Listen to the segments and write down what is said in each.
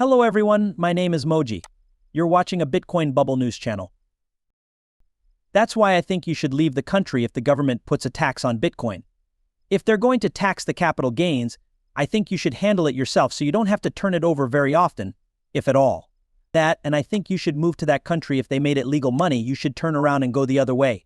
Hello everyone, my name is Moji. You're watching a Bitcoin bubble news channel. That's why I think you should leave the country if the government puts a tax on Bitcoin. If they're going to tax the capital gains, I think you should handle it yourself so you don't have to turn it over very often, if at all. And I think you should move to that country if they made it legal money. You should turn around and go the other way.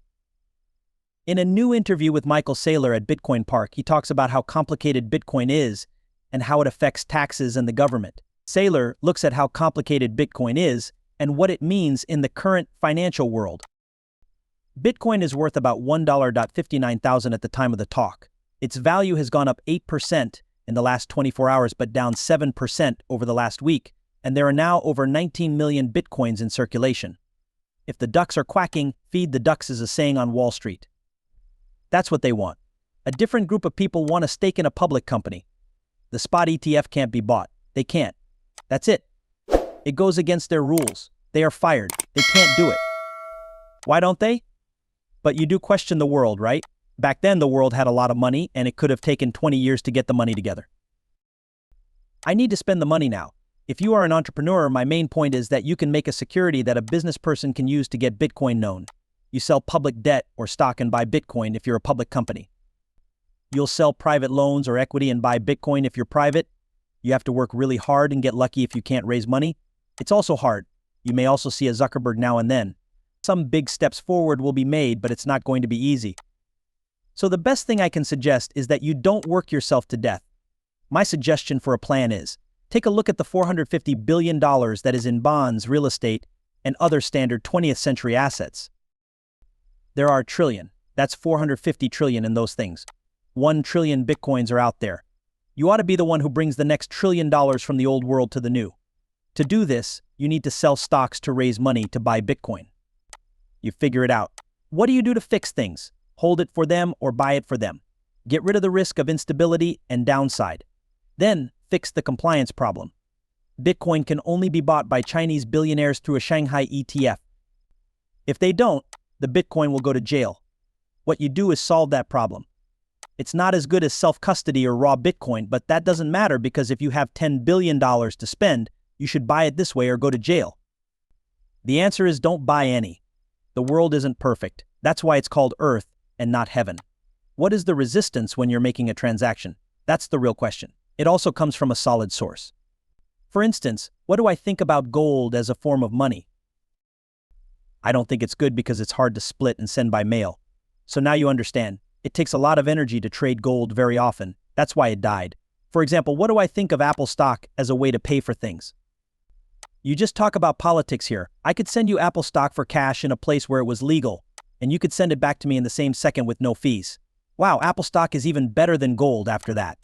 In a new interview with Michael Saylor at Bitcoin Park, he talks about how complicated Bitcoin is and how it affects taxes and the government. Saylor looks at how complicated Bitcoin is and what it means in the current financial world. Bitcoin is worth about $1.59 at the time of the talk. Its value has gone up 8% in the last 24 hours but down 7% over the last week, and there are now over 19 million Bitcoins in circulation. If the ducks are quacking, feed the ducks is a saying on Wall Street. That's what they want. A different group of people want a stake in a public company. The spot ETF can't be bought. They can't. That's it. It goes against their rules. They are fired. They can't do it. Why don't they? But you do question the world, right? Back then the world had a lot of money and it could have taken 20 years to get the money together. I need to spend the money now. If you are an entrepreneur, my main point is that you can make a security that a business person can use to get Bitcoin known. You sell public debt or stock and buy Bitcoin if you're a public company. You'll sell private loans or equity and buy Bitcoin if you're private. You have to work really hard and get lucky if you can't raise money. It's also hard. You may also see a Zuckerberg now and then. Some big steps forward will be made, but it's not going to be easy. So the best thing I can suggest is that you don't work yourself to death. My suggestion for a plan is, take a look at the $450 billion that is in bonds, real estate, and other standard 20th century assets. There are a trillion. That's 450 trillion in those things. 1 trillion Bitcoins are out there. You ought to be the one who brings the next $1 trillion from the old world to the new. To do this, you need to sell stocks to raise money to buy Bitcoin. You figure it out. What do you do to fix things? Hold it for them or buy it for them. Get rid of the risk of instability and downside. Then, fix the compliance problem. Bitcoin can only be bought by Chinese billionaires through a Shanghai ETF. If they don't, the Bitcoin will go to jail. What you do is solve that problem. It's not as good as self-custody or raw Bitcoin, but that doesn't matter because if you have $10 billion to spend, you should buy it this way or go to jail. The answer is don't buy any. The world isn't perfect. That's why it's called Earth and not heaven. What is the resistance when you're making a transaction? That's the real question. It also comes from a solid source. For instance, what do I think about gold as a form of money? I don't think it's good because it's hard to split and send by mail. So now you understand. It takes a lot of energy to trade gold very often. That's why it died. For example, what do I think of Apple stock as a way to pay for things? You just talk about politics here. I could send you Apple stock for cash in a place where it was legal, and you could send it back to me in the same second with no fees. Wow, Apple stock is even better than gold after that.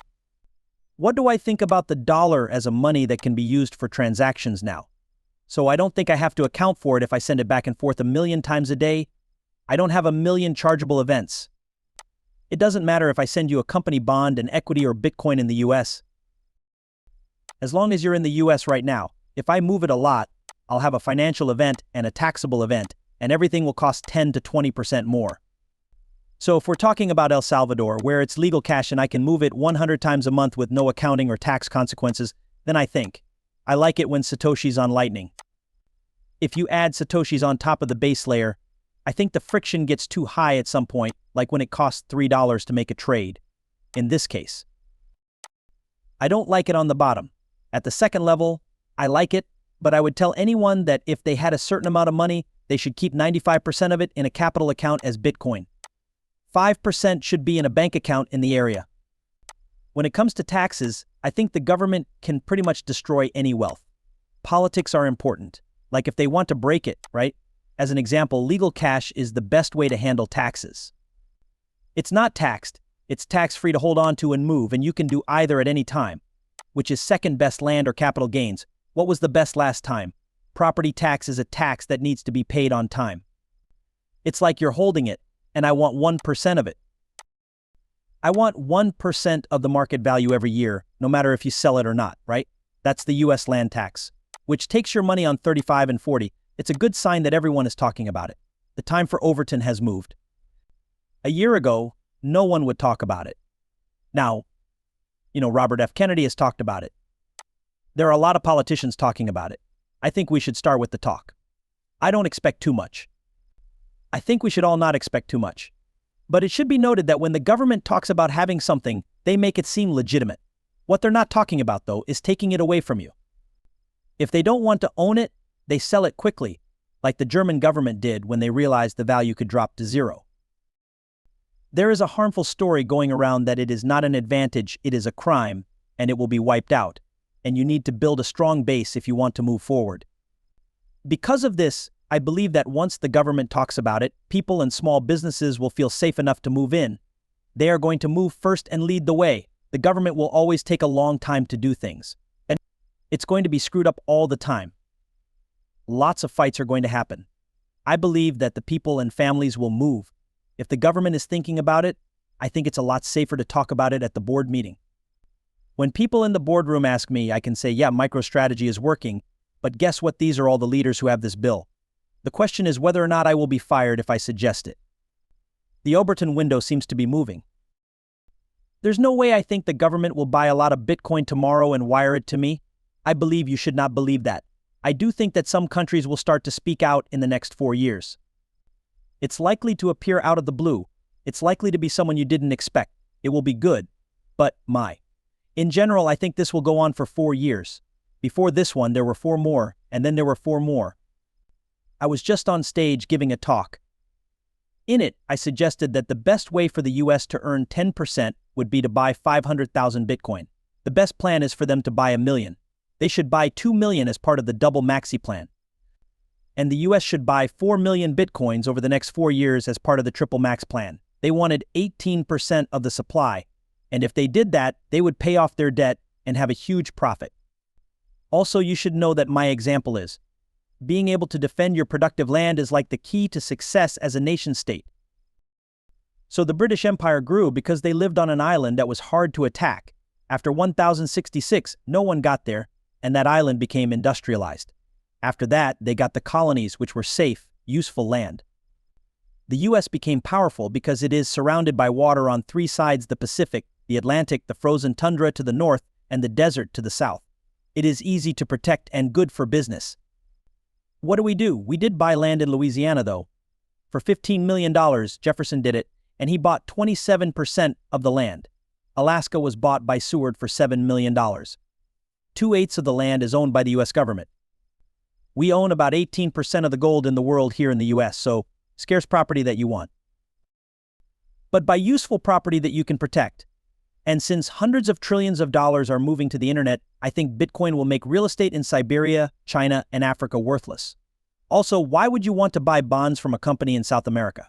What do I think about the dollar as a money that can be used for transactions now? So I don't think I have to account for it if I send it back and forth 1 million times a day. I don't have 1 million chargeable events. It doesn't matter if I send you a company bond, an equity, or Bitcoin in the US. As long as you're in the US right now, if I move it a lot, I'll have a financial event and a taxable event, and everything will cost 10 to 20% more. So if we're talking about El Salvador, where it's legal cash and I can move it 100 times a month with no accounting or tax consequences, then I like it when Satoshi's on Lightning. If you add Satoshis on top of the base layer, I think the friction gets too high at some point, like when it costs $3 to make a trade. In this case, I don't like it on the bottom. At the second level, I like it, but I would tell anyone that if they had a certain amount of money, they should keep 95% of it in a capital account as Bitcoin. 5% should be in a bank account in the area. When it comes to taxes, I think the government can pretty much destroy any wealth. Politics are important, like if they want to break it, right? As an example, legal cash is the best way to handle taxes. It's not taxed, it's tax-free to hold on to and move, and you can do either at any time, which is second best land or capital gains. What was the best last time? Property tax is a tax that needs to be paid on time. It's like you're holding it, and I want 1% of it. I want 1% of the market value every year, no matter if you sell it or not, right? That's the US land tax, which takes your money on 35 and 40. It's a good sign that everyone is talking about it. The time for Overton has moved. A year ago, no one would talk about it. Now, Robert F. Kennedy has talked about it. There are a lot of politicians talking about it. I think we should start with the talk. I don't expect too much. I think we should all not expect too much. But it should be noted that when the government talks about having something, they make it seem legitimate. What they're not talking about, though, is taking it away from you. If they don't want to own it, they sell it quickly, like the German government did when they realized the value could drop to zero. There is a harmful story going around that it is not an advantage, it is a crime, and it will be wiped out, and you need to build a strong base if you want to move forward. Because of this, I believe that once the government talks about it, people and small businesses will feel safe enough to move in. They are going to move first and lead the way. The government will always take a long time to do things. And it's going to be screwed up all the time. Lots of fights are going to happen. I believe that the people and families will move. If the government is thinking about it, I think it's a lot safer to talk about it at the board meeting. When people in the boardroom ask me, I can say, yeah, MicroStrategy is working, but guess what? These are all the leaders who have this bill. The question is whether or not I will be fired if I suggest it. The Overton window seems to be moving. There's no way I think the government will buy a lot of Bitcoin tomorrow and wire it to me. I believe you should not believe that. I do think that some countries will start to speak out in the next 4 years. It's likely to appear out of the blue. It's likely to be someone you didn't expect. It will be good. But, in general, I think this will go on for 4 years. Before this one, there were 4 more, and then there were 4 more. I was just on stage giving a talk. In it, I suggested that the best way for the US to earn 10% would be to buy 500,000 Bitcoin. The best plan is for them to buy 1 million. They should buy 2 million as part of the double maxi plan. And the US should buy 4 million Bitcoins over the next 4 years as part of the triple max plan. They wanted 18% of the supply, and if they did that, they would pay off their debt and have a huge profit. Also, you should know that my example is, being able to defend your productive land is like the key to success as a nation-state. So the British Empire grew because they lived on an island that was hard to attack. After 1066, no one got there, and that island became industrialized. After that, they got the colonies, which were safe, useful land. The US became powerful because it is surrounded by water on 3 sides: the Pacific, the Atlantic, the frozen tundra to the north, and the desert to the south. It is easy to protect and good for business. What do? We did buy land in Louisiana, though. For $15 million, Jefferson did it, and he bought 27% of the land. Alaska was bought by Seward for $7 million. 2/8 of the land is owned by the US government. We own about 18% of the gold in the world here in the US, so scarce property that you want. But by useful property that you can protect. And since hundreds of trillions of dollars are moving to the internet, I think Bitcoin will make real estate in Siberia, China, and Africa worthless. Also, why would you want to buy bonds from a company in South America?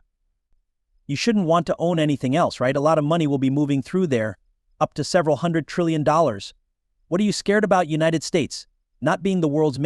You shouldn't want to own anything else, right? A lot of money will be moving through there, up to several $100 trillion. What are you scared about, United States? Not being the world's